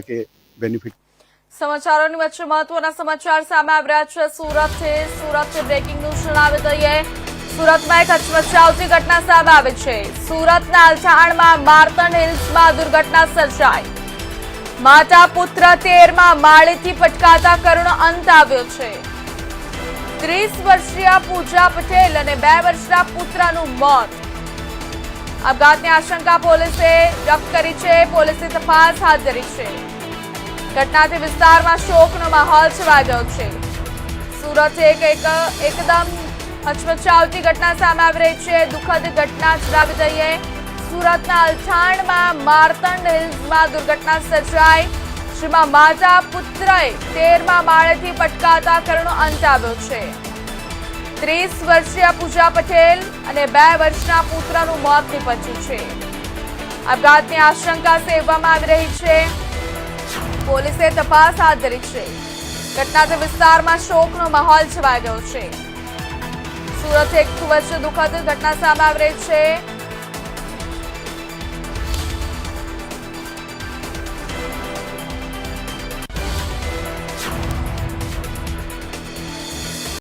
કે બેનિફિટ। સમાચારોની વચ્ચે મહત્વના સમાચાર સામે આવી રહ્યા છે સુરતથી બ્રેકિંગ ન્યૂઝ જણાવી દઈએ। સુરતમાં એક હચમચાવતી ઘટના સામે આવી છે। સુરતના અલથાણમાં માર્તન હિલ્સમાં દુર્ઘટના સર્જાઈ। માતા પુત્ર 13મા માળેથી પટકાતા કરુણ અંત આવ્યો છે। 30 વર્ષીય પૂજા પટેલ અને 2 વર્ષના પુત્રનું મોત। આપઘાતની આશંકા પોલીસે વ્યક્ત કરી છે। પોલીસે તપાસ હાથ ધરી છે। ઘટનાથી વિસ્તારમાં શોકનો માહોલ છવાઈ ગયો છે। સુરત એકદમ હચમચાવતી ઘટના સામે આવી રહી છે। દુઃખદ ઘટના જણાવી દઈએ। સુરતના અલથાણમાં માર્તંડ હિલ્સમાં દુર્ઘટના સર્જાઈ, જેમાં માતા પુત્રએ 13મા માળેથી પટકાતા કરુણ અંત આવ્યો છે। 30 વર્ષીય પૂજા પટેલ અને 2 વર્ષના પુત્રનું મોત નીપજ્યું છે। આપઘાતની આશંકા સેવવામાં આવી રહી છે। પોલીસે તપાસ હાથ ધરી છે। ઘટનાથી વિસ્તારમાં શોકનો માહોલ છવાઈ ગયો છે। સુરત એક ખૂબ જ દુઃખદ ઘટના સામે આવી રહી છે।